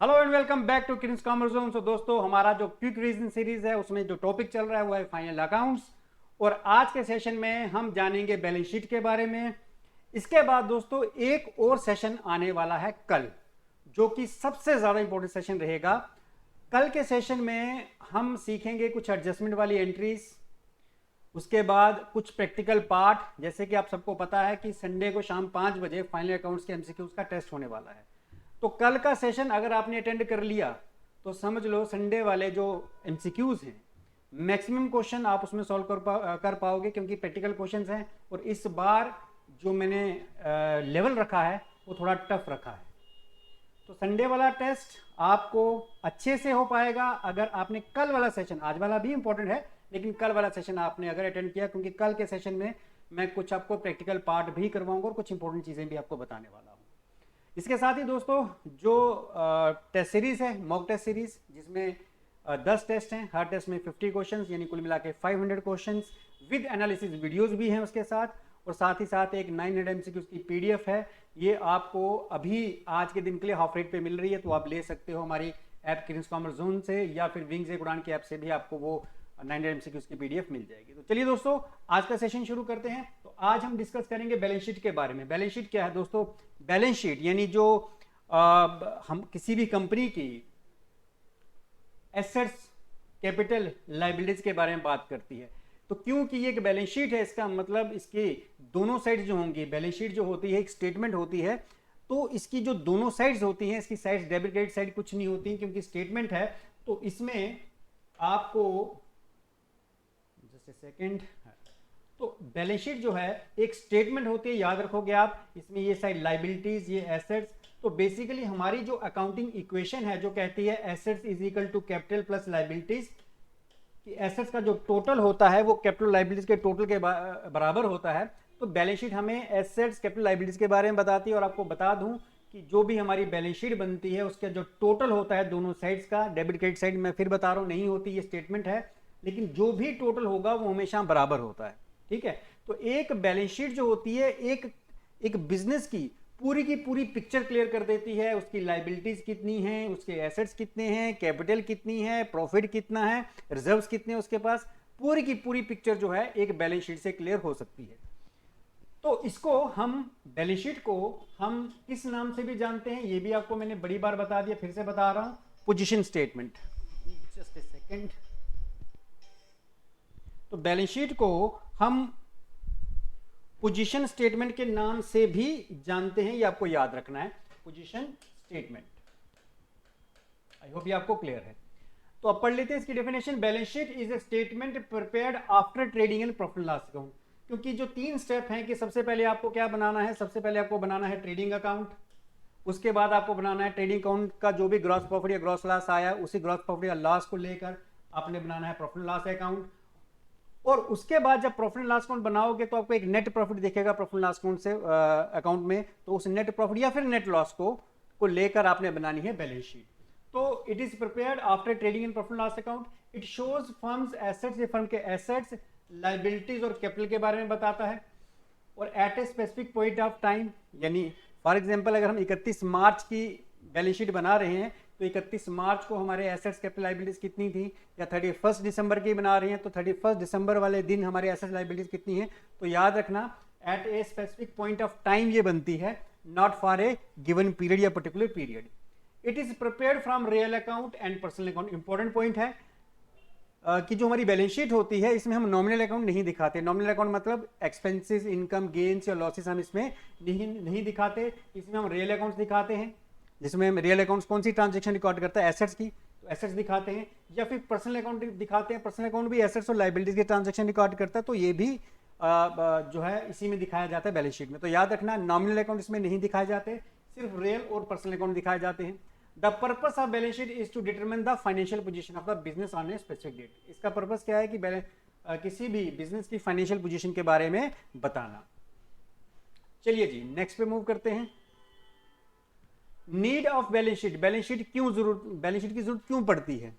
Hello and welcome back to Kings Commerce Zone. So दोस्तों, हमारा जो क्विक रीजन सीरीज है उसमें जो टॉपिक चल रहा है वो है फाइनल अकाउंट्स। और आज के सेशन में हम जानेंगे बैलेंस शीट के बारे में। इसके बाद दोस्तों एक और सेशन आने वाला है कल, जो कि सबसे ज्यादा इंपॉर्टेंट सेशन रहेगा। कल के सेशन में हम सीखेंगे कुछ एडजस्टमेंट वाली एंट्रीज, उसके बाद कुछ प्रैक्टिकल पार्ट। जैसे कि आप सबको पता है कि संडे को शाम 5 बजे फाइनल अकाउंट्स के एमसीक्यूज का टेस्ट होने वाला है। तो कल का सेशन अगर आपने अटेंड कर लिया तो समझ लो संडे वाले जो एमसीक्यूज हैं मैक्सिमम क्वेश्चन आप उसमें सॉल्व कर पाओगे, क्योंकि प्रैक्टिकल क्वेश्चंस हैं। और इस बार जो मैंने लेवल रखा है वो थोड़ा टफ रखा है। तो संडे वाला टेस्ट आपको अच्छे से हो पाएगा अगर आपने कल वाला सेशन, आज वाला भी इंपॉर्टेंट है लेकिन कल वाला सेशन आपने अगर अटेंड किया, क्योंकि कल के सेशन में मैं कुछ आपको प्रैक्टिकल पार्ट भी करवाऊंगा और कुछ इंपॉर्टेंट चीज़ें भी आपको बताने वाला हूँ। इसके साथ ही दोस्तों जो टेस्ट सीरीज है, मॉक टेस्ट सीरीज, जिसमें 10 टेस्ट हैं, हर टेस्ट में 50 क्वेश्चंस यानी कुल मिला के 500 क्वेश्चंस विद एनालिसिस वीडियोस भी हैं उसके साथ। और साथ ही साथ एक 900 एमसीक्यूज की पीडीएफ है। ये आपको अभी आज के दिन के लिए हाफ रेट पे मिल रही है, तो आप ले सकते हो हमारी ऐप किंग्स कॉमर्स जोन से, या फिर विंग्स एक उड़ान की ऐप से भी आपको वो 900 एमसीक्यूज की पीडीएफ मिल जाएगी। तो चलिए दोस्तों आज का सेशन शुरू करते हैं। तो आज हम डिस्कस करेंगे बैलेंस शीट के बारे में। बैलेंस शीट क्या है दोस्तों? बैलेंस शीट यानी जो हम किसी भी कंपनी की एसेट्स, कैपिटल, लायबिलिटीज के बारे में बात करती है। तो क्योंकि ये एक बैलेंस शीट है, इसका मतलब इसके दोनों साइड जो होंगी, बैलेंस शीट जो होती है एक स्टेटमेंट होती है, तो इसकी जो दोनों साइड्स होती हैं, इसकी साइड्स डेबिट क्रेडिट साइड कुछ नहीं होती, क्योंकि स्टेटमेंट है। तो इसमें आपको जस्ट सेकेंड, तो बैलेंस शीट जो है एक स्टेटमेंट होती है, याद रखोगे आप। इसमें ये साइड लायबिलिटीज, ये एसेट्स। तो बेसिकली हमारी जो अकाउंटिंग इक्वेशन है जो कहती है assets is equal to capital plus liabilities, कि एसेट्स का जो टोटल होता है वो कैपिटल लायबिलिटीज के टोटल के बराबर होता है। तो बैलेंस शीट हमें एसेट्स, कैपिटल, लायबिलिटीज के बारे में बताती है। और आपको बता दूं कि जो भी हमारी बैलेंस शीट बनती है उसका जो टोटल होता है दोनों साइड्स का, डेबिट क्रेडिट साइड मैं फिर बता रहा हूं नहीं होती, ये स्टेटमेंट है, लेकिन जो भी टोटल होगा वो हमेशा बराबर होता है। ठीक है, तो एक बैलेंस शीट जो होती है एक बिजनेस की पूरी पिक्चर क्लियर कर देती है। उसकी लायबिलिटीज कितनी हैं, उसके एसेट्स कितने हैं, कैपिटल कितनी है, प्रॉफिट कितना है, रिजर्व्स कितने हैं उसके पास, पूरी की पूरी पिक्चर जो है एक बैलेंस शीट से क्लियर हो सकती है। तो इसको हम, बैलेंस शीट को हम किस नाम से भी जानते हैं, ये भी आपको मैंने बड़ी बार बता दिया, फिर से बता रहा हूं, position statement. Just a second. तो बैलेंस शीट को हम पोजीशन स्टेटमेंट के नाम से भी जानते हैं, ये आपको याद रखना है, पोजीशन स्टेटमेंट। आई होप ये आपको क्लियर है। तो अब पढ़ लेते हैं इसकी definition. Balance sheet is a statement prepared after trading and profit loss account. क्योंकि जो 3 स्टेप हैं कि सबसे पहले आपको क्या बनाना है, सबसे पहले आपको बनाना है ट्रेडिंग अकाउंट, उसके बाद आपको बनाना है ट्रेडिंग अकाउंट का जो भी ग्रॉस प्रॉफिट या ग्रॉस लॉस आया उसी ग्रॉस प्रॉफिट या लॉस को लेकर आपने बनाना है प्रॉफिट लॉस अकाउंट। और उसके बाद जब प्रॉफिट एंड लॉस अकाउंट बनाओगे तो आपको एक नेट प्रॉफिट दिखेगा प्रॉफिट लॉस अकाउंट से अकाउंट में। तो उस नेट प्रॉफिट या फिर नेट लॉस को लेकर आपने बनानी है बैलेंस शीट। तो it is prepared after trading and profit loss account. It shows firm's assets, ये फर्म के एसेट्स, लायबिलिटीज और कैपिटल के बारे में बताता है। और at a specific point of time, यानी फॉर एग्जांपल अगर हम 31 मार्च की बैलेंस शीट बना रहे हैं तो 31 मार्च को हमारे एसेट्स, कैपिटल, लायबिलिटीज कितनी थी, या 31 दिसंबर की बना रही हैं तो 31 दिसंबर वाले दिन हमारे एसेट्स, लायबिलिटीज कितनी है। तो याद रखना at a specific point of time ये बनती है, not for a given period या particular period. It is prepared from real account and personal account. Important point है कि जो हमारी बैलेंस शीट होती है इसमें हम नॉमिनल अकाउंट नहीं दिखाते। नॉमिनल अकाउंट मतलब एक्सपेंसेस, इनकम, गेन्स या लॉसेस हम इसमें नहीं दिखाते। इसमें हम रियल अकाउंट्स दिखाते हैं, जिसमें रियल अकाउंट्स कौन सी ट्रांजेक्शन रिकॉर्ड करता है, एसेट्स की, तो एसेट्स दिखाते हैं। या फिर पर्सनल अकाउंट दिखाते हैं, पर्सनल अकाउंट भी एसेट्स और लायबिलिटीज के ट्रांजेक्शन रिकॉर्ड करता है, तो ये भी जो है इसी में दिखाया जाता है बैलेंस शीट में। तो याद रखना नॉमिनल अकाउंट इसमें नहीं दिखाए जाते, सिर्फ रियल और पर्सनल अकाउंट दिखाए जाते हैं। The purpose of balance sheet is to determine the financial position of the business on a specific date. इसका पर्पस क्या है कि किसी भी बिजनेस की फाइनेंशियल पोजीशन के बारे में बताना। चलिए जी नेक्स्ट पे मूव करते हैं। Need of balance sheet. Balance sheet क्यों जरूरत, बैलेंस शीट की जरूरत क्यों पड़ती है?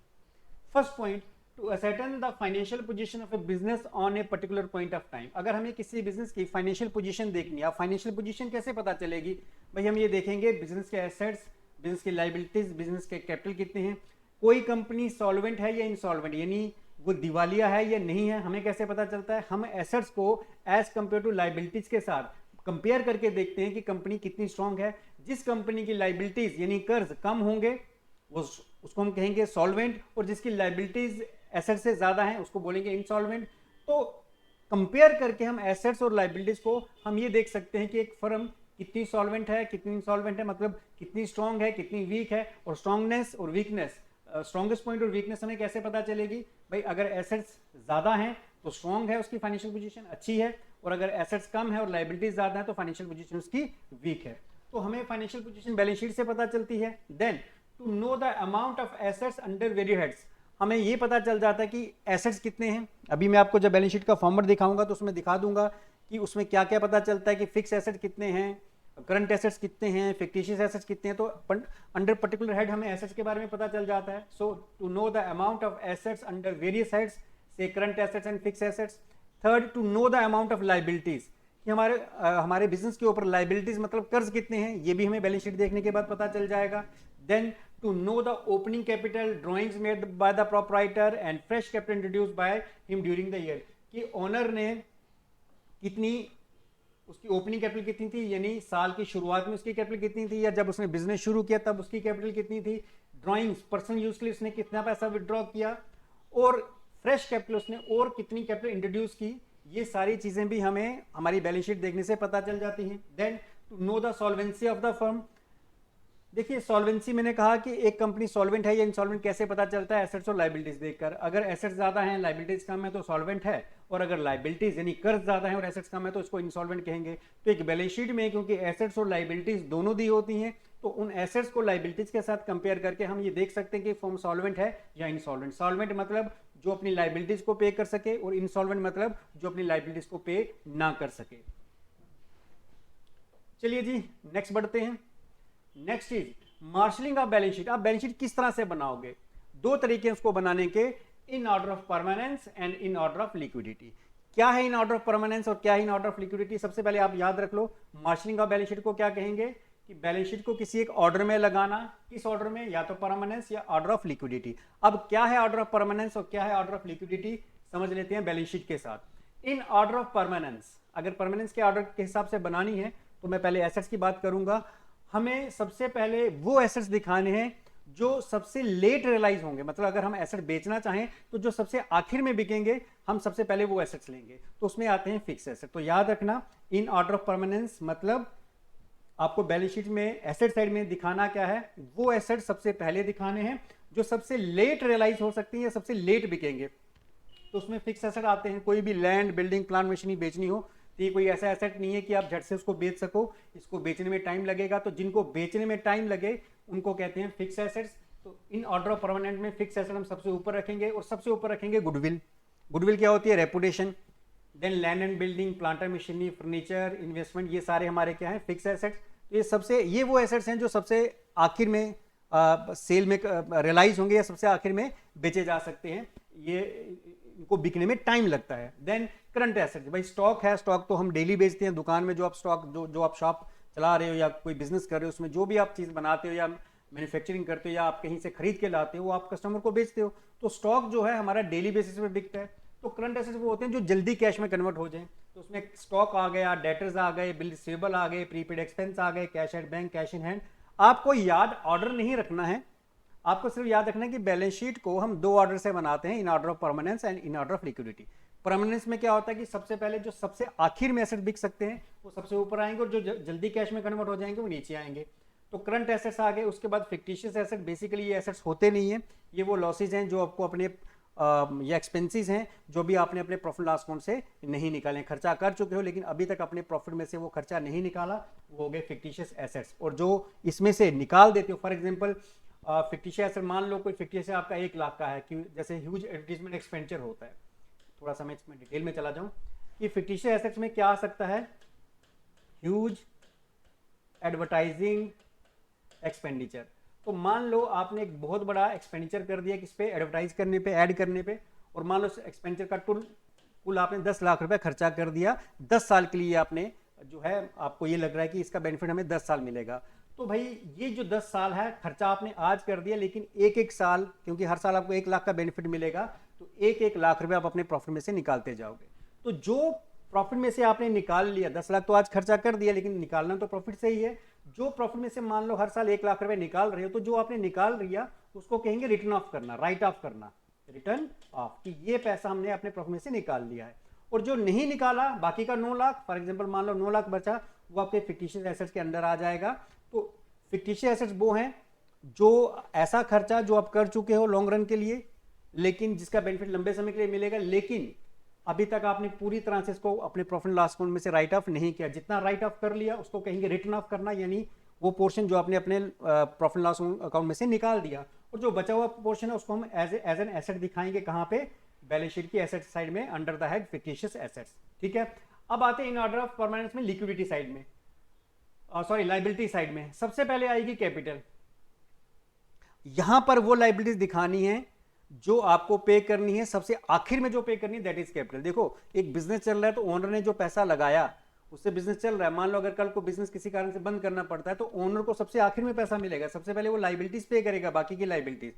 First point, to ascertain the financial position of a business on a particular point of time. अगर हमें किसी बिजनेस की फाइनेंशियल पोजीशन देखनी है, फाइनेंशियल पोजीशन कैसे पता चलेगी भाई? हम ये देखेंगे बिजनेस के एसेट्स, बिजनेस की लाइबिलिटीज, बिजनेस के कैपिटल कितने हैं, कोई कंपनी सॉल्वेंट है या इंसॉल्वेंट, यानी वो दिवालिया है या नहीं है, हमें कैसे पता चलता है, हम एसेट्स को एज कंपेयर टू लाइबिलिटीज के साथ कंपेयर करके देखते हैं कि कंपनी कितनी स्ट्रांग है। जिस कंपनी की लाइबिलिटीज यानी कर्ज कम होंगे वो उसको हम कहेंगे सॉल्वेंट, और जिसकी लाइबिलिटीज एसेट से ज्यादा है उसको बोलेंगे इंसॉल्वेंट। तो कंपेयर करके हम एसेट्स और लाइबिलिटीज को हम ये देख सकते हैं कि एक फर्म कितनी सॉल्वेंट है, कितनी इंसॉल्वेंट है, मतलब कितनी स्ट्रांग है, कितनी वीक है। और स्ट्रांगनेस और वीकनेस, स्ट्रॉन्गेस्ट पॉइंट और वीकनेस हमें कैसे पता चलेगी भाई, अगर एसेट्स ज्यादा हैं तो स्ट्रांग है, उसकी फाइनेंशियल पोजीशन अच्छी है, और अगर एसेट्स कम है और लाइबिलिटीज ज्यादा है तो फाइनेंशियल पोजीशन उसकी वीक है। तो हमें फाइनेंशियल पोजीशन बैलेंस शीट से पता चलती है। Then to know the amount of assets under various heads, हमें ये पता चल जाता है कि एसेट्स कितने हैं। अभी मैं आपको जब बैलेंस शीट का फॉर्मेट दिखाऊंगा तो उसमें दिखा दूंगा कि उसमें क्या क्या पता चलता है कि फिक्स एसेट कितने हैं, करंट एसेट्स कितने हैं, फिक्टिशियस एसेट्स कितने हैं। तो अंडर पर्टिकुलर हेड हमें एसेट्स के बारे में पता चल जाता है। So to know the amount of assets under various heads, से current assets and fix assets. Third, to know the amount of liabilities, कि हमारे बिजनेस के ऊपर लाइबिलिटीज मतलब कर्ज कितने हैं, ये भी हमें बैलेंस शीट देखने के बाद पता चल जाएगा। Then to know the opening capital, drawings made by the proprietor and fresh capital introduced by him during the year, कि ओनर ने कितनी, उसकी ओपनिंग कैपिटल कितनी थी, यानी साल की शुरुआत में उसकी कैपिटल कितनी थी, या जब उसने बिजनेस शुरू किया तब उसकी कैपिटल कितनी थी। ड्राइंग्स, पर्सनल यूज के लिए उसने कितना पैसा विड्रॉ किया, और फ्रेश कैपिटल उसने और कितनी कैपिटल इंट्रोड्यूस की। ये सारी चीजें भी हमें हमारी बैलेंस शीट देखने से पता चल जाती हैं। Then to know the solvency of the firm, देखिए सॉल्वेंसी मैंने कहा कि एक कंपनी सॉल्वेंट है या इंसॉल्वेंट कैसे पता चलता है, एसेट्स और लाइबिलिटीज देखकर। अगर एसेट्स ज्यादा हैं, लाइबिलिटीज कम है तो सॉल्वेंट है, और अगर लाइबिलिटीज यानी कर्ज ज्यादा है और एसेट्स कम है तो इसको इंसॉल्वेंट कहेंगे। तो एक बैलेंस शीट में क्योंकि एसेट्स और लाइबिलिटीज दोनों दी होती हैं, तो उन एसेट्स को लाइबिलिटीज के साथ कंपेयर करके हम ये देख सकते हैं कि फर्म सॉल्वेंट है या इंसॉल्वेंट। सॉल्वेंट मतलब जो अपनी लाइबिलिटीज को पे कर सके, और इंसॉल्वेंट मतलब जो अपनी लाइबिलिटीज को पे ना कर सके। चलिए जी नेक्स्ट बढ़ते हैं। Next is marshalling of balance sheet. आप बैलेंस शीट किस तरह से बनाओगे, दो तरीके उसको बनाने के, in order of permanence and in order of liquidity. क्या है इन ऑर्डर ऑफ परमानेंस और क्या है इन ऑर्डर ऑफ लिक्विडिटी, सबसे पहले आप याद रख लो। मार्शलिंग ऑफ बैलेंस शीट को क्या कहेंगे कि बैलेंस शीट को किसी एक ऑर्डर में लगाना, किस ऑर्डर में, या तो परमानेंस या ऑर्डर ऑफ लिक्विडिटी। अब क्या है ऑर्डर ऑफ परमानेंस और क्या है ऑर्डर ऑफ लिक्विडिटी, समझ लेते हैं बैलेंस शीट के साथ। इन ऑर्डर ऑफ परमानेंस, अगर परमानेंस के ऑर्डर के हिसाब से बनानी है तो मैं पहले एसेट्स की बात करूंगा। हमें सबसे पहले वो एसेट्स दिखाने हैं जो सबसे लेट रियलाइज होंगे, मतलब अगर हम एसेट बेचना चाहें तो जो सबसे आखिर में बिकेंगे हम सबसे पहले वो एसेट्स लेंगे, तो उसमें आते हैं फिक्स एसेट। तो याद रखना इन ऑर्डर ऑफ परमानेंस मतलब आपको बैलेंस शीट में एसेट साइड में दिखाना क्या है, वो एसेट सबसे पहले दिखाने हैं जो सबसे लेट रियलाइज हो सकती है या सबसे लेट बिकेंगे। तो उसमें फिक्स एसेट आते हैं, कोई भी लैंड, बिल्डिंग, प्लांट, मशीनरी बेचनी हो तो ये कोई ऐसा एसेट नहीं है कि आप झट से उसको बेच सको, इसको बेचने में टाइम लगेगा। तो जिनको बेचने में टाइम लगे उनको कहते हैं फिक्स एसेट्स। तो इन ऑर्डर ऑफ परमानेंट में फिक्स एसेट हम सबसे ऊपर रखेंगे, और सबसे ऊपर रखेंगे गुडविल। गुडविल क्या होती है, reputation. Then land and building, plant and machinery, furniture, investment, ये सारे हमारे क्या है, फिक्स एसेट्स। तो ये वो एसेट्स हैं जो सबसे आखिर में सेल में रियलाइज होंगे या सबसे आखिर में बेचे जा सकते हैं, ये इनको बिकने में टाइम लगता है। देन करंट एसेट, भाई स्टॉक है, स्टॉक तो हम डेली बेचते हैं, दुकान में जो आप स्टॉक जो आप शॉप चला रहे हो या कोई बिजनेस कर रहे हो उसमें जो भी आप चीज़ बनाते हो या मैन्युफैक्चरिंग करते हो या आप कहीं से खरीद के लाते हो वो आप कस्टमर को बेचते हो। तो स्टॉक जो है हमारा डेली बेसिस पे बिकता है। तो करंट एसेट वो होते हैं जो जल्दी कैश में कन्वर्ट हो जाए, तो उसमें स्टॉक आ गया, डेटर्स आ गए, बिल रिसीवेबल आ गए, प्रीपेड एक्सपेंस आ गए, cash at bank, cash in hand. आपको याद ऑर्डर नहीं रखना है, आपको सिर्फ याद रखना है कि बैलेंस शीट को हम दो ऑर्डर से बनाते हैं, in order of permanence and in order of liquidity. Permanence में क्या होता है कि सबसे पहले जो सबसे आखिर में एसेट बिक सकते हैं वो सबसे ऊपर आएंगे, और जो जल्दी कैश में कन्वर्ट हो जाएंगे वो नीचे आएंगे। तो करंट एसेट्स आ गए, उसके बाद फिक्टिशियस एसेट, बेसिकली ये एसेट्स होते नहीं है, ये वो लॉसेज हैं जो आपको अपने या एक्सपेंसेस हैं जो भी आपने अपने प्रॉफिट लॉस अकाउंट से नहीं निकाले, खर्चा कर चुके हो लेकिन अभी तक अपने प्रॉफिट में से वो खर्चा नहीं निकाला, वो हो गए फिक्टिशियस एसेट्स। और जो इसमें से निकाल देते हो, फॉर एग्जांपल फिक्टिशियस एसेट, मान लो कोई फिक्टिशियस आपका 1 लाख का है, कि जैसे ह्यूज एडवर्टीजमेंट एक्सपेंडिचर होता है, थोड़ा सा मैं इसमें डिटेल में चला जाऊं कि फिक्टिशियस एसेट्स में क्या आ सकता है, ह्यूज एडवर्टाइजिंग एक्सपेंडिचर। तो मान लो आपने एक बहुत बड़ा एक्सपेंडिचर कर दिया किस पे, एडवर्टाइज करने पे, ऐड करने पे, और मान लो एक्सपेंडिचर का कुल आपने 10 लाख रुपए खर्चा कर दिया, 10 साल के लिए आपने जो है, आपको ये लग रहा है कि इसका बेनिफिट हमें 10 साल मिलेगा। तो भाई ये जो 10 साल है खर्चा आपने आज कर दिया, लेकिन एक एक साल, क्योंकि हर साल आपको 1 लाख का बेनिफिट मिलेगा, तो 1-1 लाख रुपए आप अपने प्रॉफिट में से निकालते जाओगे। तो जो प्रॉफिट में से आपने निकाल लिया, 10 लाख तो आज खर्चा कर दिया, लेकिन निकालना तो प्रॉफिट से ही है। जो प्रॉफिट में से मान लो हर साल 1 लाख रुपए निकाल रहे हो, तो जो आपने निकाल लिया उसको कहेंगे रिटर्न ऑफ करना, राइट ऑफ करना, रिटर्न ऑफ, कि ये पैसा हमने अपने प्रॉफिट में से निकाल लिया है। और जो नहीं निकाला, बाकी का 9 लाख, फॉर एग्जांपल मान लो 9 लाख बचा, वो आपके फिक्टिशियस एसेट्स के अंडर आ जाएगा। तो फिक्टिशियस एसेट्स वो हैं जो ऐसा खर्चा जो आप कर चुके हो लॉन्ग रन के लिए, लेकिन जिसका बेनिफिट लंबे समय के लिए मिलेगा, लेकिन अभी तक आपने पूरी तरह से इसको अपने प्रॉफिट लॉस अकाउंट में से राइट ऑफ नहीं किया। जितना राइट ऑफ कर लिया उसको कहेंगे रिटर्न ऑफ करना, यानी वो पोर्शन जो आपने अपने प्रॉफिट लॉस अकाउंट में से निकाल दिया, और जो बचा हुआ पोर्शन है उसको हम एज एन एसेट दिखाएंगे। कहां पे? बैलेंस शीट की एसेट साइड में, under the head fictitious assets. ठीक है, अब आते हैं इन ऑर्डर ऑफ परमानेंस में लिक्विडिटी साइड में, सॉरी लायबिलिटी साइड में। सबसे पहले आएगी कैपिटल। यहां पर वो लायबिलिटीज दिखानी है जो आपको पे करनी है, सबसे आखिर में जो पे करनी है दैट इज कैपिटल। देखो एक बिजनेस चल रहा है तो ओनर ने जो पैसा लगाया उससे बिजनेस चल रहा है। मान लो अगर कल को बिजनेस किसी कारण से बंद करना पड़ता है तो ओनर को सबसे आखिर में पैसा मिलेगा, सबसे पहले वो लायबिलिटीज पे करेगा, बाकी की लायबिलिटीज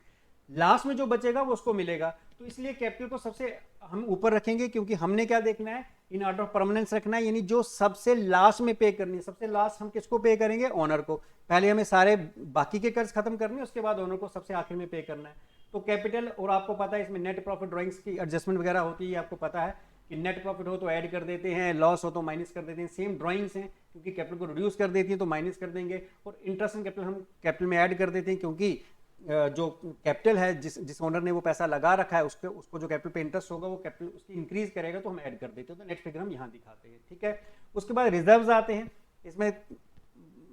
लास्ट में जो बचेगा वो उसको मिलेगा। तो इसलिए कैपिटल को सबसे हम ऊपर रखेंगे, क्योंकि हमने क्या देखना है, इन ऑर्डर ऑफ परमानेंस रखना है, यानी जो सबसे लास्ट में पे करनी है। सबसे लास्ट हम किसको पे करेंगे? ओनर को। पहले हमें सारे बाकी के कर्ज खत्म करने हैं, उसके बाद ओनर को सबसे आखिर में पे करना है। तो कैपिटल, और आपको पता है इसमें नेट प्रॉफिट ड्राइंग्स की एडजस्टमेंट वगैरह होती है, आपको पता है कि नेट प्रॉफिट हो तो ऐड कर देते हैं, लॉस हो तो माइनस कर देते हैं। सेम ड्राइंग्स हैं, क्योंकि कैपिटल को रिड्यूस कर देती है तो माइनस कर देंगे, और इंटरेस्ट एंड कैपिटल हम कैपिटल में ऐड कर देते हैं, क्योंकि जो कैपिटल है जिस ओनर ने वो पैसा लगा रखा है उसको जो कैपिटल पे इंटरेस्ट होगा वो कैपिटल उसकी इंक्रीज करेगा, तो हम ऐड कर देते हैं। तो नेट फिगर हम यहाँ दिखाते हैं। ठीक है, उसके बाद रिजर्व्स आते हैं। इसमें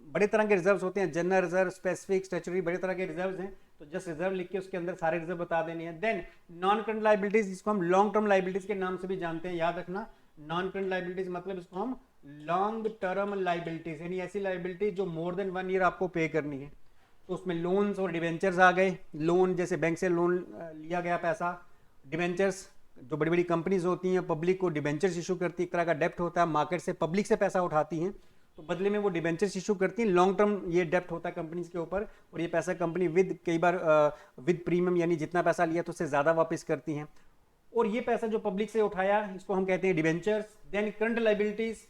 बड़े तरह के रिजर्व्स होते हैं, जनरल रिजर्व, स्पेसिफिक, स्टैट्यूटरी, बड़े तरह के रिजर्व्स हैं। तो जस्ट रिजर्व लिख के उसके अंदर सारे रिजर्व बता देने हैं। देन नॉन करंट लायबिलिटीज, जिसको हम लॉन्ग टर्म लायबिलिटीज के नाम से भी जानते हैं, याद रखना। नॉन करंट लायबिलिटीज मतलब इसको हम लॉन्ग टर्म लायबिलिटीज, यानी ऐसी लायबिलिटी जो मोर देन 1 ईयर आपको पे करनी है। तो उसमें लोन्स और डिवेंचर्स आ गए। लोन जैसे बैंक से लोन लिया गया पैसा, डिवेंचर्स जो बड़ी बड़ी कंपनीज होती हैं पब्लिक को डिवेंचर्स इशू करती है, एक तरह का डेप्ट होता है, मार्केट से पब्लिक से पैसा उठाती हैं तो बदले में वो डिवेंचर्स इशू करती हैं। लॉन्ग टर्म ये डेप्ट होता है कंपनीज के ऊपर, और ये पैसा कंपनी कई बार विद प्रीमियम, यानी जितना पैसा लिया तो उससे ज़्यादा वापस करती हैं। और ये पैसा जो पब्लिक से उठाया इसको हम कहते हैं डिवेंचर्स। देन करंट लायबिलिटीज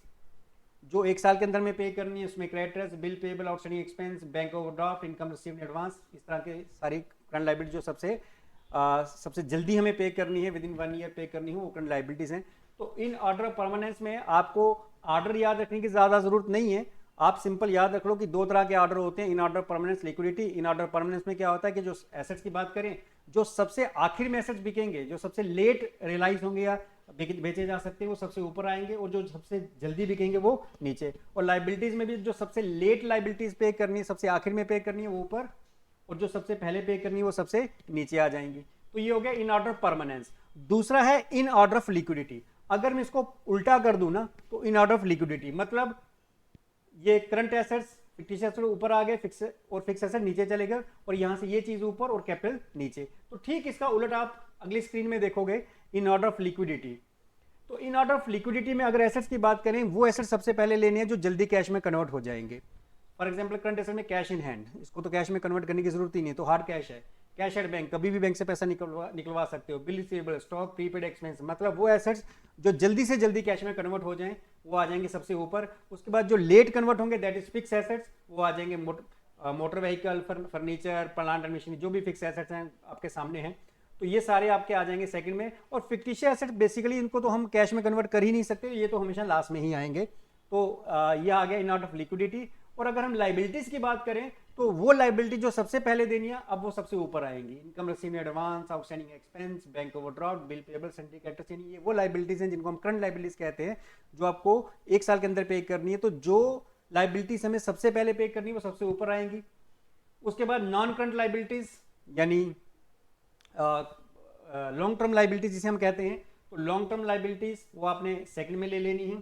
जो 1 साल के अंदर में पे करनी है, उसमें creditors, bill payable, outstanding expense, bank overdraft, income received in advance, इस तरह के सारी करंट लायबिलिटी जो सबसे जल्दी हमें पे करनी है, विद इन 1 ईयर पे करनी हो, वो करंट लायबिलिटीज हैं। तो इन ऑर्डर ऑफ परमानेंस में आपको ऑर्डर याद रखने की ज़्यादा ज़रूरत नहीं है, आप सिंपल याद रख लो कि 2 तरह के ऑर्डर होते हैं, in order permanence, liquidity. In order permanence में क्या होता है कि जो एसेट्स की बात करें, जो सबसे आखिर में एसेट्स बिकेंगे, जो सबसे लेट रियलाइज होंगे या बेचे जा सकते हैं, वो सबसे ऊपर आएंगे, और जो सबसे जल्दी बिकेंगे वो नीचे। और लायबिलिटीज में भी जो सबसे लेट लायबिलिटीज पे करनी है, सबसे आखिर में पे करनी है, वो ऊपर, और जो सबसे पहले पे करनी है वो सबसे नीचे आ जाएंगी। तो ये हो गया इन ऑर्डर परमानेंस। दूसरा है इन ऑर्डर ऑफ लिक्विडिटी। अगर मैं इसको उल्टा कर दूं ना, तो इन ऑर्डर ऑफ लिक्विडिटी मतलब ये करंट एसेट्स, फिक्टिशियस एसेट ऊपर आ गए, फिक्स और फिक्स एसेट नीचे चले गए, और यहां से ये चीज ऊपर और कैपिटल नीचे। तो ठीक इसका उलट आप अगली स्क्रीन में देखोगे, इन ऑर्डर ऑफ लिक्विडिटी। तो इन ऑर्डर ऑफ लिक्विडिटी में अगर एसेट्स की बात करें, वो एसेट सबसे पहले लेने हैं जो जल्दी कैश में कन्वर्ट हो जाएंगे। फॉर एग्जांपल करंट एसेट में कैश इन हैंड, इसको तो कैश में कन्वर्ट करने की जरूरत ही नहीं है, तो हार्ड कैश है। कैश एट बैंक, कभी भी बैंक से पैसा निकलवा सकते हो। Bill receivable, stock, prepaid expense, मतलब वो एसेट्स जो जल्दी से जल्दी कैश में कन्वर्ट हो जाएं वो आ जाएंगे सबसे ऊपर। उसके बाद जो लेट कन्वर्ट होंगे दैट इज फिक्स एसेट्स, वो आ जाएंगे motor vehicle, furniture, plant and machinery, जो भी फिक्स एसेट्स हैं आपके सामने हैं, तो ये सारे आपके आ जाएंगे सेकंड में। और फिक्टिशियस एसेट बेसिकली इनको तो हम कैश में कन्वर्ट कर ही नहीं सकते, ये तो हमेशा लास्ट में ही आएंगे। तो ये आ गया इन ऑर्डर ऑफ लिक्विडिटी। और अगर हम लायबिलिटीज की बात करें तो वो लायबिलिटी जो सबसे पहले देनी है अब वो सबसे ऊपर आएंगी। Income received in advance, outstanding expense, bank overdraft, bill payable, sundry creditors, यानी ये वो लायबिलिटीज हैं जिनको हम करंट लायबिलिटीज कहते हैं, जो आपको 1 साल के अंदर पे करनी है। तो जो लायबिलिटीज हमें सबसे पहले पे करनी है वो सबसे ऊपर आएंगी। उसके बाद नॉन करंट लायबिलिटीज यानी लॉन्ग टर्म लायबिलिटीज जिसे हम कहते हैं, तो लॉन्ग टर्म लायबिलिटीज वो आपने सेकंड में ले लेनी है।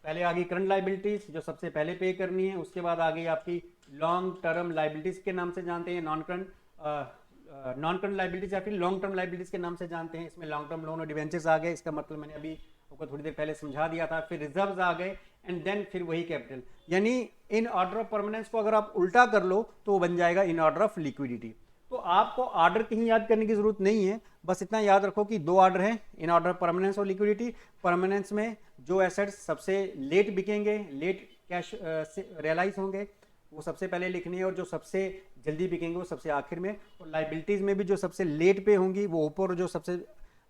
पहले आ गई करंट लायबिलिटीज जो सबसे पहले पे करनी है, उसके बाद आ गई आपकी लॉन्ग टर्म लायबिलिटीज के नाम से जानते हैं, नॉन करंट लायबिलिटीज या फिर लॉन्ग टर्म लायबिलिटीज के नाम से जानते हैं। इसमें लॉन्ग टर्म लोन और डिवेंचर्स आ गए, इसका मतलब मैंने अभी आपको थोड़ी देर पहले समझा दिया था। फिर रिजर्व्स आ गए, एंड देन फिर वही कैपिटल, यानी इन ऑर्डर ऑफ परमानेंस को अगर आप उल्टा कर लो तो वो बन जाएगा इन ऑर्डर ऑफ लिक्विडिटी। तो आपको ऑर्डर कहीं याद करने की जरूरत नहीं है, बस इतना याद रखो कि दो ऑर्डर हैं, इन ऑर्डर परमानेंस और लिक्विडिटी। परमानेंस में जो एसेट्स सबसे लेट बिकेंगे, लेट कैश रियलाइज होंगे, वो सबसे पहले लिखनी है, और जो सबसे जल्दी बिकेंगे वो सबसे आखिर में। और लाइबिलिटीज में भी जो सबसे लेट पे होंगी वो ऊपर, और जो सबसे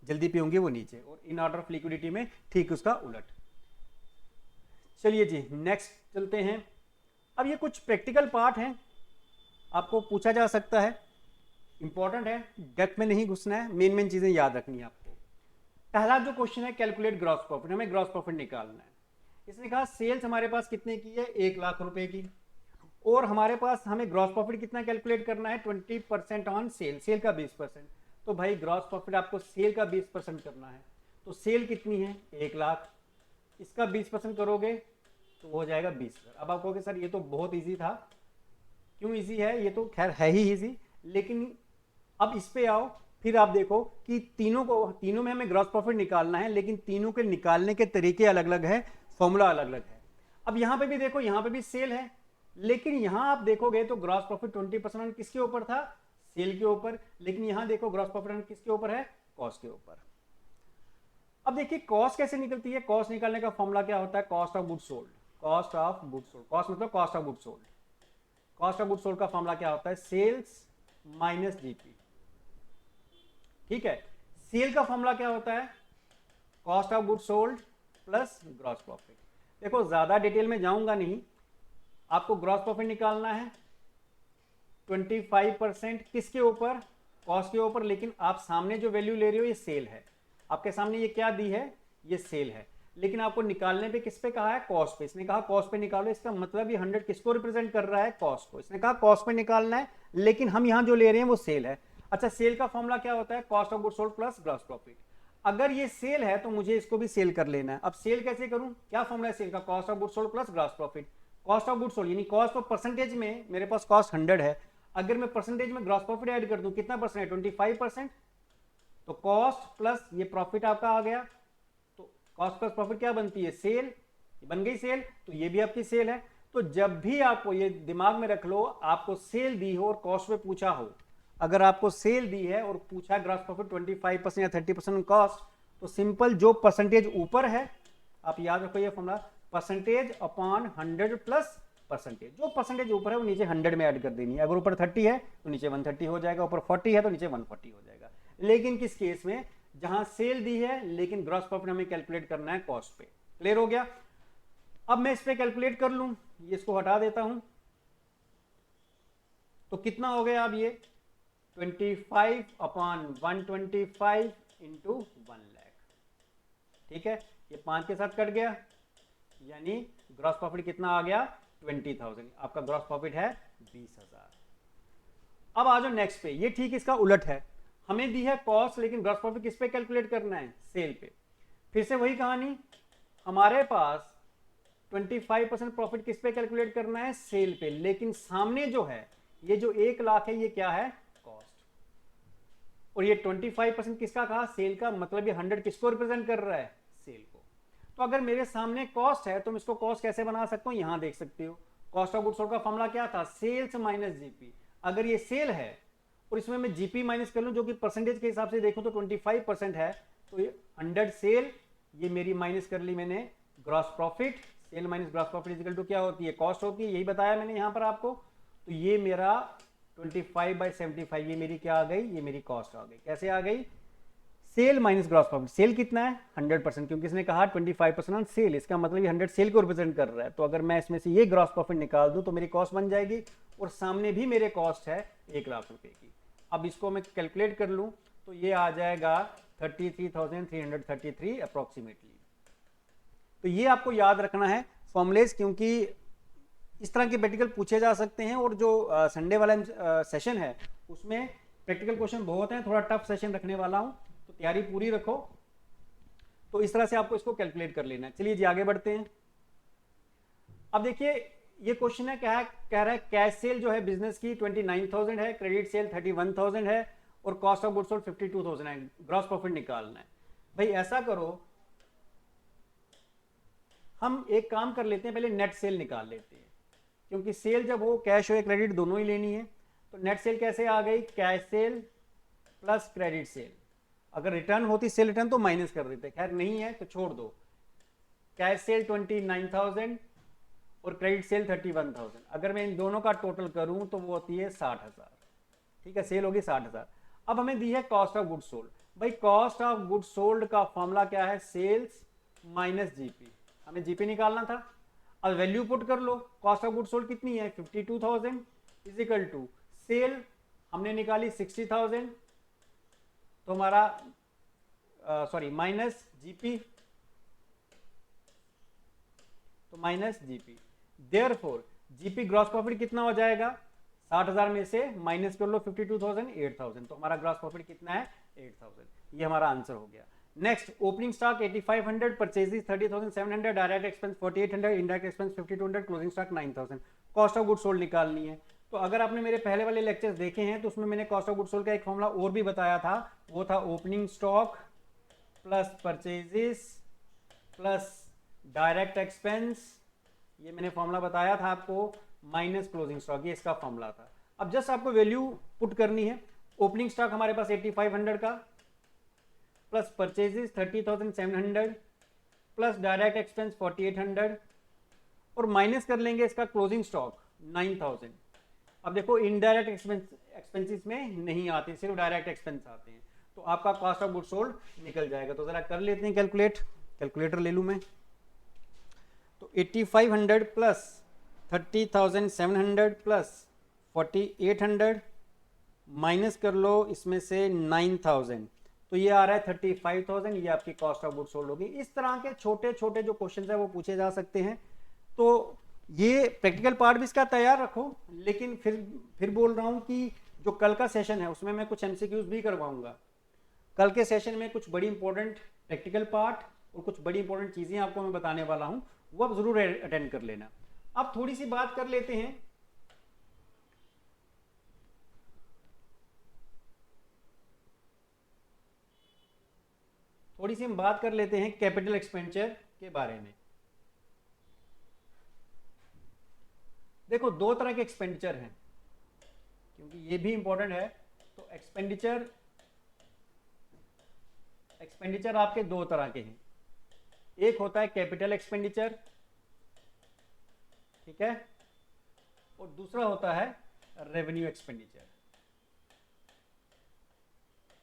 जल्दी पे होंगी वो नीचे। और इन ऑर्डर ऑफ लिक्विडिटी में ठीक उसका उलट। चलिए जी नेक्स्ट चलते हैं। अब ये कुछ प्रैक्टिकल पार्ट हैं, आपको पूछा जा सकता है, इंपॉर्टेंट है, डेप्थ में नहीं घुसना है, मेन मेन चीजें याद रखनी है आपको। पहला जो क्वेश्चन है कैलकुलेट ग्रॉस प्रॉफिट, हमें ग्रॉस प्रॉफिट निकालना है। इसने कहा सेल्स हमारे पास कितने की है, 1 लाख रुपए की, और हमारे पास हमें ग्रॉस प्रॉफिट कितना कैलकुलेट करना है, 20% ऑन सेल, सेल का 20%। तो भाई ग्रॉस प्रॉफिट आपको सेल का 20% करना है, तो सेल कितनी है 1 लाख, इसका 20% करोगे तो हो जाएगा 20,000। अब आप कहोगे सर ये तो बहुत इजी था, क्यों इजी है, ये तो खैर है ही इजी, लेकिन अब इस पे आओ, फिर आप देखो कि तीनों में हमें ग्रॉस प्रॉफिट निकालना है, लेकिन तीनों के निकालने के तरीके अलग अलग है, फॉर्मूला अलग अलग है। अब यहां पे भी देखो, यहां पे भी सेल है, लेकिन यहां आप देखोगे तो ग्रॉस प्रॉफिट 20% किसके ऊपर था, सेल के ऊपर, लेकिन यहां देखो ग्रॉस प्रॉफिट किसके ऊपर है, कॉस्ट के ऊपर। अब देखिए कॉस्ट कैसे निकलती है, कॉस्ट निकालने का फॉर्मूला क्या होता है, cost of good sold, cost of good sold, cost मतलब cost of good sold, cost of good sold का फॉर्मूला क्या होता है, सेल्स माइनस जीपी। ठीक है, सेल का फॉर्मूला क्या होता है, cost of good sold plus gross profit. देखो ज्यादा डिटेल में जाऊंगा नहीं, आपको ग्रॉस प्रॉफिट निकालना है 25% किसके ऊपर, कॉस्ट के ऊपर, लेकिन आप सामने जो वैल्यू ले रहे हो ये सेल है, आपके सामने ये क्या दी है, ये सेल है, लेकिन आपको निकालने पे किस पे कहा है, कॉस्ट पे। इसने कहा कॉस्ट पे निकालो, इसका मतलब ये 100 किसको रिप्रेजेंट कर रहा है, कॉस्ट को। इसने कहा कॉस्ट पे निकालना है, लेकिन हम यहां जो ले रहे हैं वो सेल है। अच्छा, सेल का फॉर्मूला क्या होता है, cost of goods sold plus gross profit. अगर ये सेल है तो मुझे इसको भी सेल कर लेना है। अब सेल कैसे करूं, क्या फॉर्मूला है सेल का, cost of goods sold plus gross profit. Cost of goods sold यानी कॉस्ट ऑफ परसेंटेज में, मेरे पास कॉस्ट 100 है, अगर मैं परसेंटेज में ग्रॉस प्रॉफिट ऐड कर दूं, कितना परसेंट है, 25%, तो कॉस्ट प्लस ये प्रॉफिट आपका आ गया, तो कॉस्ट प्लस प्रॉफिट क्या बनती है, सेल, बन गई सेल, तो ये भी आपकी सेल है। तो जब भी आपको ये दिमाग में रख लो, आपको सेल दी हो और कॉस्ट पे पूछा हो, अगर आपको सेल दी है और पूछा ग्रॉस प्रॉफिट 25% या 30% कॉस्ट, तो सिंपल जो परसेंटेज ऊपर है, आप याद रखो ये formula, percentage upon 100 plus percentage, जो परसेंटेज ऊपर है वो नीचे 100 में ऐड कर देनी है। अगर ऊपर 30 है तो नीचे 130 हो जाएगा, ऊपर 40 है तो नीचे 140 हो जाएगा। लेकिन किस केस में, जहां सेल दी है लेकिन ग्रॉस प्रॉफिट हमें कैलकुलेट करना है कॉस्ट पे। क्लियर हो गया। अब मैं इस पे कैलकुलेट कर लूं, ये इसको हटा देता हूं, तो कितना हो गया, अब ये 25 अपॉन 125 इंटू 1 लाख। ठीक है, ये 5 के साथ कट गया, यानी ग्रॉस प्रॉफिट कितना आ गया, 20,000। आपका ग्रॉस प्रॉफिट है 20,000। अब आ जाओ नेक्स्ट पे, ये ठीक इसका उलट है, हमें दी है कॉस्ट लेकिन ग्रॉस प्रॉफिट किस पे कैलकुलेट करना है, सेल पे। फिर से वही कहानी, हमारे पास 25% प्रॉफिट किस पे कैलकुलेट करना है, सेल पे, लेकिन सामने जो है ये जो 1 लाख है ये क्या है, कॉस्ट, और ये 25% किसका कहा, सेल का, मतलब ये 100 किसको रिप्रेजेंट कर रहा है, सेल को। तो अगर मेरे सामने कॉस्ट है तो मैं इसको कॉस्ट कैसे बना सकता हूं, यहां देख सकते हो, कॉस्ट ऑफ गुड्स सोल्ड का फॉर्मूला क्या था, सेल्स माइनस जीपी। अगर ये सेल है और इसमें मैं जीपी माइनस कर लूं, जो कि परसेंटेज के हिसाब से देखूं तो 25% है, तो ये 100 सेल, ये मेरी माइनस कर ली मैंने gross profit, sale minus gross profit equal to क्या होती है, कॉस्ट होती है, यही बताया मैंने यहां पर आपको। तो ये मेरा 25/75, ये मेरी क्या आ गई, ये मेरी कॉस्ट आ गई। कैसे आ गई, sale minus gross profit. Sale कितना है 100%, क्योंकि इसने कहा 25% ऑन सेल, इसका मतलब ये 100 सेल को रिप्रेजेंट कर रहा है। तो अगर मैं इसमें से ये ग्रॉस प्रॉफिट निकाल दूं तो मेरी कॉस्ट बन जाएगी, और सामने भी मेरे कॉस्ट है 1 लाख रुपए की। अब इसको मैं कैलकुलेट कर लूं तो ये आ जाएगा 33,333 अप्रोक्सीमेटली। तो ये आपको याद रखना है फॉर्मुलेज, क्योंकि इस तरह के प्रैक्टिकल पूछे जा सकते हैं। और जो संडे वाला सेशन है उसमें प्रैक्टिकल क्वेश्चन बहुत हैं, थोड़ा टफ सेशन रखने वाला हूं, तो तैयारी पूरी रखो। तो इस तरह से आपको इसको कैलकुलेट कर लेना है। चलिए जी आगे बढ़ते हैं। अब देखिए ये क्वेश्चन है, क्या है, कह रहा है कैश सेल जो है बिजनेस की 29,000 है, क्रेडिट सेल 31,000 है, और कॉस्ट ऑफ गुड्स सोल्ड 52,000 है, ग्रॉस प्रॉफिट निकालना है। भाई ऐसा करो, हम एक काम कर लेते हैं, पहले नेट सेल निकाल लेते हैं, क्योंकि सेल जब हो, कैश हो या क्रेडिट दोनों ही लेनी है। तो नेट सेल कैसे आ गई, cash cell plus credit sale. अगर रिटर्न होती सेल रिटर्न तो माइनस कर देते, खैर नहीं है तो छोड़ दो। कैश सेल 29,000 और क्रेडिट सेल 31,000। अगर मैं इन दोनों का टोटल करूं तो वो होती है 60,000। ठीक है, सेल होगी 60,000। अब हमें दी है कॉस्ट ऑफ गुड सोल्ड। भाई कॉस्ट ऑफ गुड सोल्ड का फॉर्मूला क्या है, सेल्स माइनस जीपी। हमें जीपी निकालना था। अब वैल्यू पुट कर लो, कॉस्ट ऑफ गुड सोल्ड कितनी है 52,000 इज इक्वल टू सेल हमने निकाली 60,000, तो हमारा सॉरी माइनस जीपी, तो minus GP. Therefore GP gross profit कितना हो जाएगा, 60,000 में से माइनस कर लो 52,000, 8,000, तो हमारा ग्रॉस प्रॉफिट कितना है 8,000। ये हमारा आंसर हो गया। Next, opening stock 8500, purchases 30,700, direct expense 4800, indirect expense 5200, closing stock 9000। Cost of good sold निकालनी है। तो अगर आपने मेरे पहले वाले लेक्चर्स देखे हैं तो उसमें मैंने कॉस्ट ऑफ गुड सोल्ड का एक फॉर्मूला और भी बताया था, वो था opening stock plus purchases plus direct expense, ये मैंने फॉर्मूला बताया था आपको, माइनस क्लोजिंग स्टॉक, ये इसका फॉर्मूला था। अब जस्ट आपको वैल्यू पुट करनी है। ओपनिंग स्टॉक हमारे पास 8500 का plus purchases 30,700 plus direct expense 4800 और माइनस कर लेंगे इसका क्लोजिंग स्टॉक 9000। अब देखो इनडायरेक्ट एक्सपेंसेस में नहीं आते, सिर्फ डायरेक्ट एक्सपेंस आते हैं, तो आपका कॉस्ट ऑफ गुड सोल्ड निकल जाएगा। तो जरा कर लेते हैं कैलकुलेट, कैलकुलेटर ले लूं मैं। तो 8500 प्लस 30,700 प्लस 4800 माइनस कर लो इसमें से 9000, तो ये आ रहा है 35,000। ये आपकी कॉस्ट ऑफ गुड सोल्ड होगी। इस तरह के छोटे छोटे जो क्वेश्चन है वो पूछे जा सकते हैं। तो ये प्रैक्टिकल पार्ट भी इसका तैयार रखो, लेकिन फिर बोल रहा हूं कि जो कल का सेशन है उसमें मैं कुछ एमसीक्यूज भी करवाऊंगा। कल के सेशन में कुछ बड़ी इंपॉर्टेंट प्रैक्टिकल पार्ट और कुछ बड़ी इंपॉर्टेंट चीजें आपको मैं बताने वाला हूं, वो आप जरूर अटेंड कर लेना। अब थोड़ी सी बात कर लेते हैं हम बात कर लेते हैं कैपिटल एक्सपेंडिचर के बारे में। देखो दो तरह के एक्सपेंडिचर हैं, क्योंकि ये भी इंपॉर्टेंट है। तो एक्सपेंडिचर आपके दो तरह के हैं। एक होता है कैपिटल एक्सपेंडिचर, ठीक है, और दूसरा होता है रेवेन्यू एक्सपेंडिचर।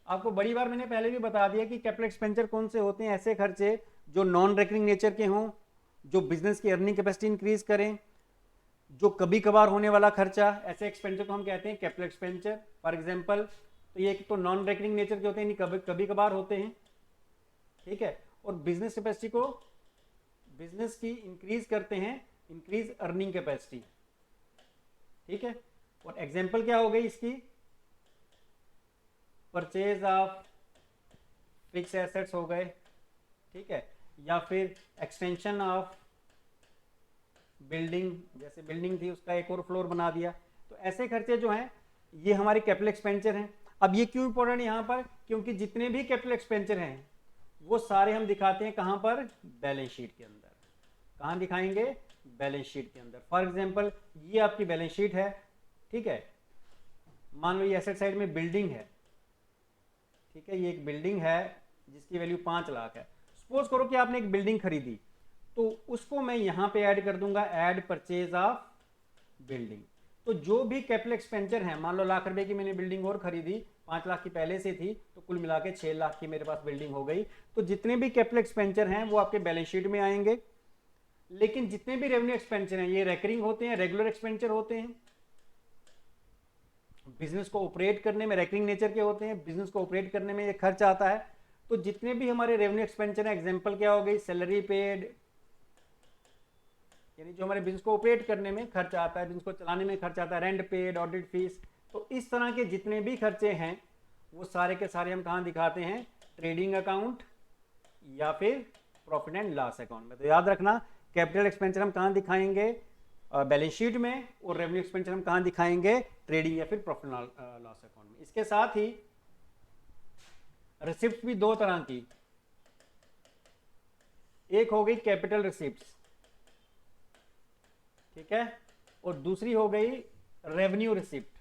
आपको बड़ी बार मैंने पहले भी बता दिया कि कैपिटल एक्सपेंडिचर कौन से होते हैं, ऐसे खर्चे जो नॉन रेकरिंग नेचर के हों, जो बिजनेस की अर्निंग कैपेसिटी इंक्रीज करें, जो कभी कभार होने वाला खर्चा, ऐसे एक्सपेंडिचर को हम कहते हैं कैपिटल एक्सपेंडिचर। फॉर एग्जांपल, तो ये तो नॉन रेकरिंग नेचर के होते हैं, कभी कभार होते हैं, ठीक है, और बिजनेस कैपेसिटी को बिजनेस की इंक्रीज करते हैं, इंक्रीज अर्निंग कैपेसिटी, ठीक है। और एग्जांपल क्या हो गई इसकी, परचेज ऑफ फिक्स एसेट्स हो गए, ठीक है, या फिर एक्सटेंशन ऑफ बिल्डिंग, जैसे बिल्डिंग थी उसका एक और फ्लोर बना दिया। तो ऐसे खर्चे जो हैं ये हमारी कैपिटल एक्सपेंडिचर हैं। अब ये क्यों इंपॉर्टेंट है यहाँ पर, क्योंकि जितने भी कैपिटल एक्सपेंडिचर हैं वो सारे हम दिखाते हैं कहाँ पर, बैलेंस शीट के अंदर। कहाँ दिखाएंगे, बैलेंस शीट के अंदर। फॉर एग्जांपल ये आपकी बैलेंस शीट है, ठीक है, मान लो ये एसेट साइड में बिल्डिंग है, ठीक है, ये एक बिल्डिंग है जिसकी वैल्यू 5 लाख है। सपोज करो कि आपने एक बिल्डिंग खरीदी, तो उसको मैं यहां पे ऐड कर दूंगा, ऐड परचेज ऑफ बिल्डिंग। तो जो भी कैपिटल एक्सपेंडिचर है, मान लो ₹1,00,000 की मैंने बिल्डिंग और खरीदी, 5 लाख की पहले से थी, तो कुल मिला के 6 लाख की मेरे पास बिल्डिंग हो गई। तो जितने भी कैपिटल एक्सपेंडिचर हैं वो आपके बैलेंस शीट में आएंगे। लेकिन जितने भी रेवेन्यू एक्सपेंडिचर हैं ये रेकरिंग होते हैं, रेगुलर एक्सपेंडिचर होते हैं, बिजनेस को ऑपरेट करने में रेकरिंग नेचर के होते हैं, बिजनेस को ऑपरेट करने में ये खर्च आता है। तो जितने भी हमारे रेवेन्यू एक्सपेंडिचर हैं, एग्जांपल क्या हो गई, सैलरी पेड, यानी जो हमारे बिजनेस को ऑपरेट करने में खर्च आता है, बिजनेस को चलाने में खर्च आता है, रेंट पेड, ऑडिट फीस। तो इस तरह के जितने भी खर्चे हैं वो सारे के सारे हम कहाँ दिखाते हैं, ट्रेडिंग अकाउंट या फिर प्रॉफिट एंड लॉस अकाउंट में। तो याद रखना, कैपिटल एक्सपेंडिचर हम कहाँ दिखाएंगे, बैलेंस शीट में, और रेवेन्यू एक्सपेंडिचर हम कहाँ दिखाएंगे, ट्रेडिंग या फिर प्रॉफिट लॉस अकाउंट में। इसके साथ ही रिसिप्ट भी दो तरह की, एक हो गई कैपिटल रिसिप्ट्स, ठीक है, और दूसरी हो गई रेवेन्यू रिसिप्ट।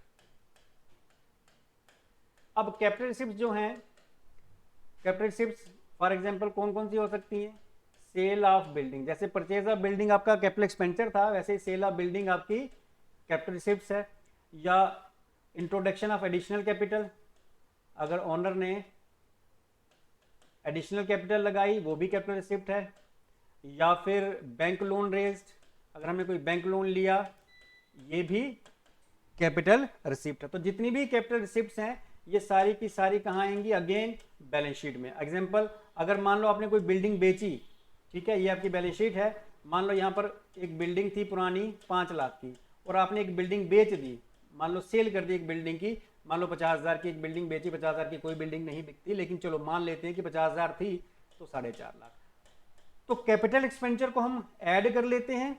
अब कैपिटल रिसिप्ट जो हैं, कैपिटल रिसिप्ट फॉर एग्जांपल कौन कौन सी हो सकती हैं? सेल ऑफ बिल्डिंग, जैसे परचेज ऑफ बिल्डिंग आपका कैपिटल एक्सपेंडिचर था, वैसे ही सेल ऑफ बिल्डिंग आपकी कैपिटल रिसिप्ट है। या इंट्रोडक्शन ऑफ एडिशनल कैपिटल, अगर ओनर ने एडिशनल कैपिटल लगाई वो भी कैपिटल रिसिप्ट है। या फिर बैंक लोन रेज्ड, अगर हमने कोई बैंक लोन लिया ये भी कैपिटल रिसिप्ट है। तो जितनी भी कैपिटल रिसिप्ट्स हैं ये सारी की सारी कहाँ आएंगी? अगेन बैलेंस शीट में। एग्जांपल, अगर मान लो आपने कोई बिल्डिंग बेची, ठीक है, ये आपकी बैलेंस शीट है। मान लो यहाँ पर एक बिल्डिंग थी पुरानी 5 लाख की और आपने एक बिल्डिंग बेच दी, मान लो सेल कर दी एक बिल्डिंग की, मान लो 50,000 की एक बिल्डिंग बेची। 50,000 की कोई बिल्डिंग नहीं बिकती, लेकिन चलो मान लेते हैं कि 50,000 थी तो 4.5 लाख। तो कैपिटल एक्सपेंडिचर को हम ऐड कर लेते हैं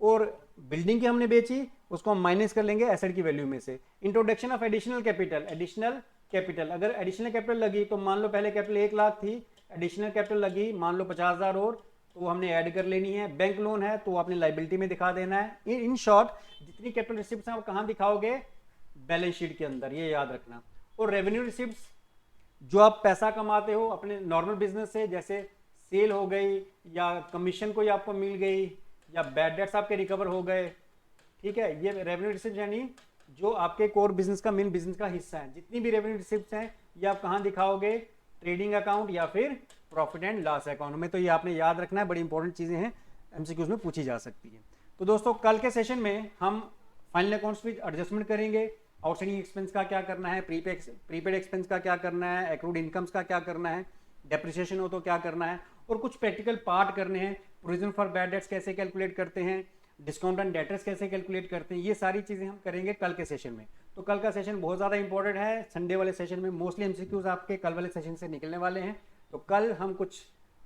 और बिल्डिंग की हमने बेची उसको हम माइनस कर लेंगे एसेट की वैल्यू में से। Introduction of additional capital, additional capital, अगर एडिशनल कैपिटल लगी तो मान लो पहले कैपिटल 1 लाख थी, एडिशनल कैपिटल लगी मान लो 50,000 और, तो वो हमने ऐड कर लेनी है। बैंक लोन है तो आपने लाइबिलिटी में दिखा देना है। इन शॉर्ट जितनी कैपिटल रिसिप्ट्स हैं आप कहाँ दिखाओगे? बैलेंस शीट के अंदर, ये याद रखना। और रेवेन्यू रिसिप्ट्स जो आप पैसा कमाते हो अपने नॉर्मल बिजनेस से, जैसे सेल हो गई या कमीशन कोई आपको मिल गई या बैड डेट्स आपके रिकवर हो गए, ठीक है, ये रेवेन्यू रिसिप्ट यानी जो आपके कोर बिजनेस का, मेन बिजनेस का हिस्सा है। जितनी भी रेवेन्यू रिसिप्ट्स हैं ये आप कहाँ दिखाओगे? ट्रेडिंग अकाउंट या फिर प्रॉफिट एंड लॉस अकाउंट में। तो ये आपने याद रखना है, बड़ी इंपॉर्टेंट चीजें हैं, एमसीक्यूज में पूछी जा सकती है। तो दोस्तों कल के सेशन में हम फाइनल अकाउंट्स में एडजस्टमेंट करेंगे, आउटस्टैंडिंग एक्सपेंस का क्या करना है, प्रीपेड एक्सपेंस का क्या करना है, एक्रूड इनकम्स का क्या करना है, डेप्रिसिएशन हो तो क्या करना है, और कुछ प्रैक्टिकल पार्ट करने हैं। प्रोविजन फॉर बैड डेट्स कैसे कैलकुलेट करते हैं, डिस्काउंट एंड डेटर्स कैसे कैलकुलेट करते हैं, ये सारी चीज़ें हम करेंगे कल के सेशन में। तो कल का सेशन बहुत ज़्यादा इंपॉर्टेंट है। संडे वाले सेशन में मोस्टली एमसीक्यूज आपके कल वाले सेशन से निकलने वाले हैं। तो कल हम कुछ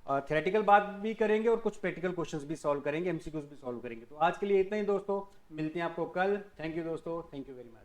थ्योरेटिकल बात भी करेंगे और कुछ प्रैक्टिकल क्वेश्चंस भी सॉल्व करेंगे, एमसीक्यूज भी सॉल्व करेंगे। तो आज के लिए इतना ही दोस्तों, मिलते हैं आपको कल। थैंक यू दोस्तों, थैंक यू वेरी मच।